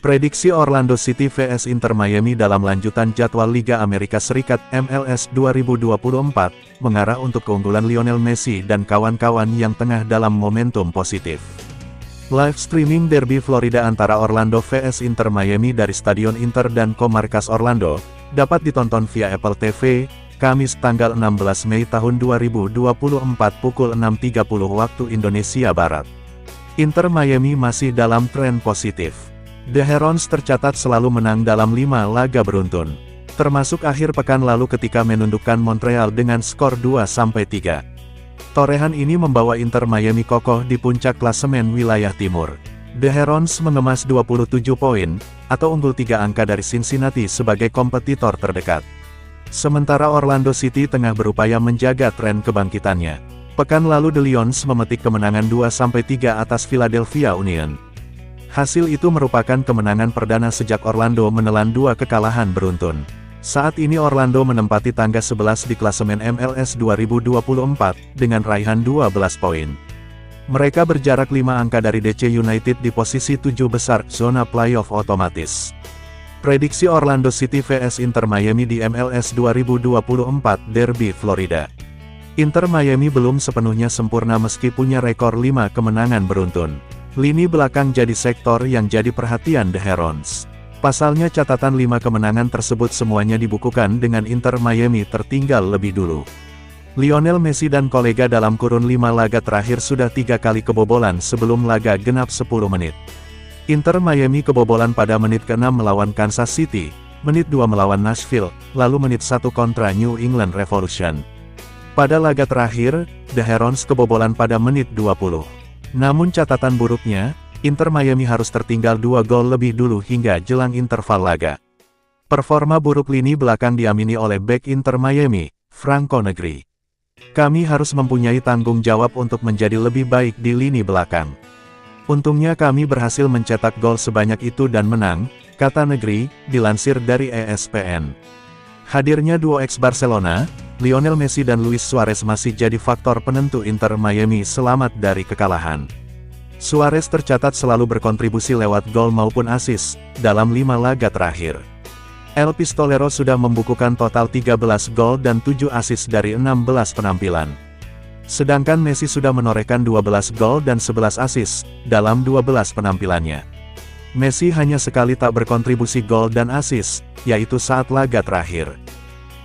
Prediksi Orlando City vs Inter Miami dalam lanjutan jadwal Liga Amerika Serikat MLS 2024, mengarah untuk keunggulan Lionel Messi dan kawan-kawan yang tengah dalam momentum positif. Live streaming derby Florida antara Orlando vs Inter Miami dari Stadion Inter dan Comarcas Orlando, dapat ditonton via Apple TV, Kamis tanggal 16 Mei tahun 2024 pukul 6.30 waktu Indonesia Barat. Inter Miami masih dalam tren positif. The Herons tercatat selalu menang dalam 5 laga beruntun, termasuk akhir pekan lalu ketika menundukkan Montreal dengan skor 2-3. Torehan ini membawa Inter Miami kokoh di puncak klasemen wilayah timur. The Herons mengemas 27 poin, atau unggul 3 angka dari Cincinnati sebagai kompetitor terdekat. Sementara Orlando City tengah berupaya menjaga tren kebangkitannya. Pekan lalu The Lions memetik kemenangan 2-3 atas Philadelphia Union. Hasil itu merupakan kemenangan perdana sejak Orlando menelan 2 kekalahan beruntun. Saat ini Orlando menempati tangga 11 di klasemen MLS 2024, dengan raihan 12 poin. Mereka berjarak 5 angka dari DC United di posisi 7 besar, zona playoff otomatis. Prediksi Orlando City vs Inter Miami di MLS 2024 Derby Florida. Inter Miami belum sepenuhnya sempurna meski punya rekor 5 kemenangan beruntun. Lini belakang jadi sektor yang jadi perhatian The Herons. Pasalnya catatan 5 kemenangan tersebut semuanya dibukukan dengan Inter Miami tertinggal lebih dulu. Lionel Messi dan kolega dalam kurun 5 laga terakhir sudah 3 kali kebobolan sebelum laga genap 10 menit. Inter Miami kebobolan pada menit ke-6 melawan Kansas City, menit 2 melawan Nashville, lalu menit 1 kontra New England Revolution. Pada laga terakhir, The Herons kebobolan pada menit 20. Namun catatan buruknya, Inter Miami harus tertinggal 2 gol lebih dulu hingga jelang interval laga. Performa buruk lini belakang diamini oleh bek Inter Miami, Franco Negri. Kami harus mempunyai tanggung jawab untuk menjadi lebih baik di lini belakang. Untungnya kami berhasil mencetak gol sebanyak itu dan menang, kata Negri, dilansir dari ESPN. Hadirnya duo ex-Barcelona, Lionel Messi dan Luis Suarez masih jadi faktor penentu Inter Miami selamat dari kekalahan. Suarez tercatat selalu berkontribusi lewat gol maupun assist dalam 5 laga terakhir. El Pistolero sudah membukukan total 13 gol dan 7 assist dari 16 penampilan. Sedangkan Messi sudah menorehkan 12 gol dan 11 assist dalam 12 penampilannya. Messi hanya sekali tak berkontribusi gol dan assist, yaitu saat laga terakhir.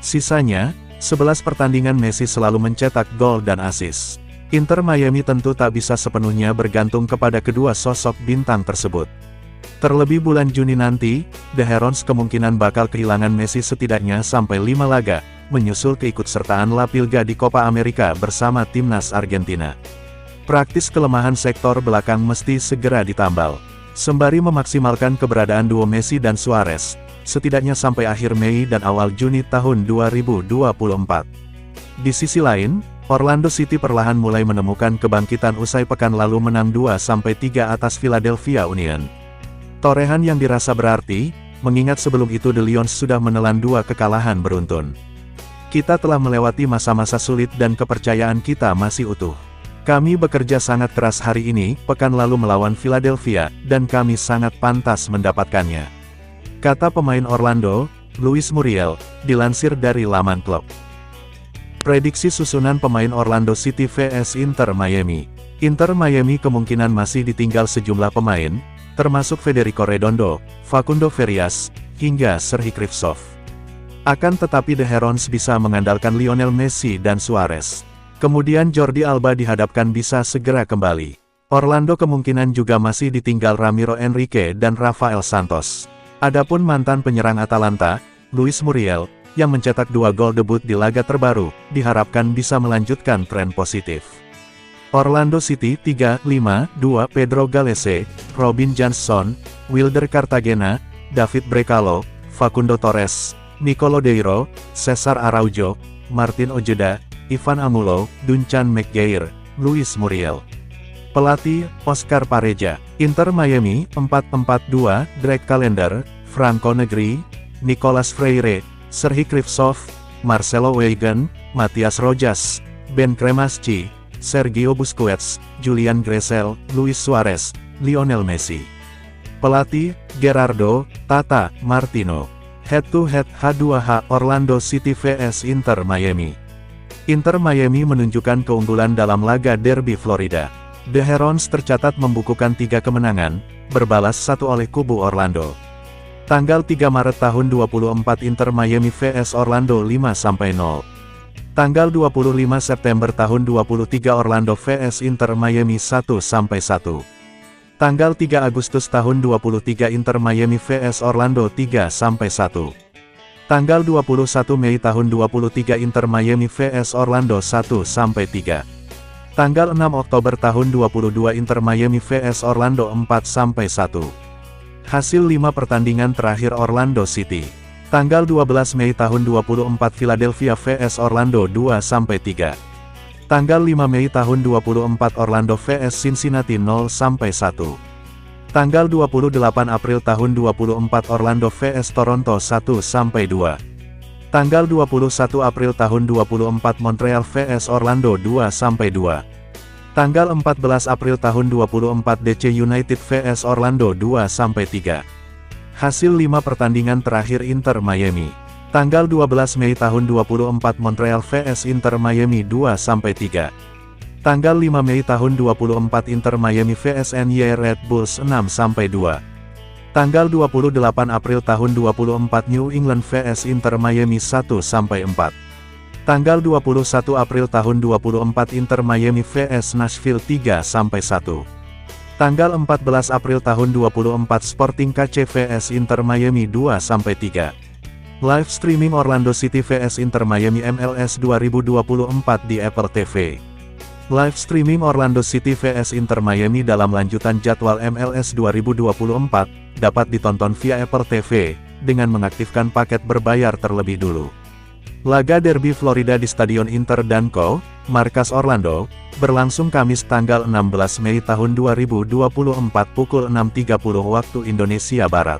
Sisanya, 11 pertandingan Messi selalu mencetak gol dan assist. Inter Miami tentu tak bisa sepenuhnya bergantung kepada kedua sosok bintang tersebut. Terlebih bulan Juni nanti, The Herons kemungkinan bakal kehilangan Messi setidaknya sampai 5 laga, menyusul keikutsertaan La Pilga di Copa America bersama timnas Argentina. Praktis kelemahan sektor belakang mesti segera ditambal. Sembari memaksimalkan keberadaan duo Messi dan Suarez, setidaknya sampai akhir Mei dan awal Juni tahun 2024. Di sisi lain, Orlando City perlahan mulai menemukan kebangkitan usai pekan lalu menang 2-3 atas Philadelphia Union. Torehan yang dirasa berarti, mengingat sebelum itu The Lions sudah menelan 2 kekalahan beruntun. Kita telah melewati masa-masa sulit dan kepercayaan kita masih utuh. Kami bekerja sangat keras hari ini, pekan lalu melawan Philadelphia, dan kami sangat pantas mendapatkannya, kata pemain Orlando, Luis Muriel, dilansir dari laman klub. Prediksi susunan pemain Orlando City vs Inter Miami. Inter Miami kemungkinan masih ditinggal sejumlah pemain, termasuk Federico Redondo, Facundo Farias, hingga Serhii Krivtsov. Akan tetapi The Herons bisa mengandalkan Lionel Messi dan Suarez. Kemudian Jordi Alba dihadapkan bisa segera kembali. Orlando kemungkinan juga masih ditinggal Ramiro Enrique dan Rafael Santos. Adapun mantan penyerang Atalanta, Luis Muriel, yang mencetak 2 gol debut di laga terbaru, diharapkan bisa melanjutkan tren positif. Orlando City 3-5-2 Pedro Gallese, Robin Jansson, Wilder Cartagena, David Brekalo, Facundo Torres, Nicolo Deiro, Cesar Araujo, Martin Ojeda, Ivan Angulo, Duncan McGuire, Luis Muriel. Pelatih, Oscar Pareja. Inter Miami, 4-4-2, Drake Callender, Franco Negri, Nicolas Freire, Serhii Krivtsov, Marcelo Weigand, Matias Rojas, Ben Cremaschi, Sergio Busquets, Julian Gressel, Luis Suarez, Lionel Messi. Pelatih, Gerardo Tata Martino. Head to head H2H Orlando City vs Inter Miami. Inter Miami menunjukkan keunggulan dalam laga Derby Florida. The Herons tercatat membukukan 3 kemenangan, berbalas 1 oleh kubu Orlando. Tanggal 3 Maret tahun 24 Inter Miami vs Orlando 5-0. Tanggal 25 September tahun 23 Orlando vs Inter Miami 1-1. Tanggal 3 Agustus tahun 23 Inter Miami vs Orlando 3-1. Tanggal 21 Mei tahun 23 Inter Miami vs Orlando 1-3. Tanggal 6 Oktober tahun 22 Inter Miami vs Orlando 4-1. Hasil 5 pertandingan terakhir Orlando City. Tanggal 12 Mei tahun 24 Philadelphia vs Orlando 2-3. Tanggal 5 Mei tahun 24 Orlando vs Cincinnati 0-1. Tanggal 28 April tahun 24 Orlando vs Toronto 1-2. Tanggal 21 April tahun 24 Montreal vs Orlando 2-2. Tanggal 14 April tahun 24 DC United vs Orlando 2-3. Hasil 5 pertandingan terakhir Inter Miami. Tanggal 12 Mei tahun 24 Montreal vs Inter Miami 2-3. Tanggal 5 Mei tahun 24 Inter Miami vs NY Red Bulls 6-2. Tanggal 28 April tahun 24 New England vs Inter Miami 1-4. Tanggal 21 April tahun 24 Inter Miami vs Nashville 3-1. Tanggal 14 April tahun 24 Sporting KC vs Inter Miami 2-3. Live streaming Orlando City vs Inter Miami MLS 2024 di Apple TV. Live streaming Orlando City vs Inter Miami dalam lanjutan jadwal MLS 2024, dapat ditonton via Apple TV, dengan mengaktifkan paket berbayar terlebih dulu. Laga Derby Florida di Stadion Inter dan Co., markas Orlando, berlangsung Kamis tanggal 16 Mei tahun 2024 pukul 6.30 waktu Indonesia Barat.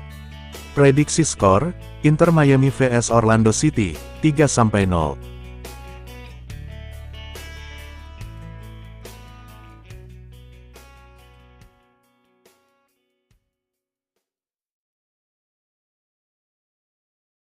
Prediksi skor, Inter Miami vs Orlando City, 3-0.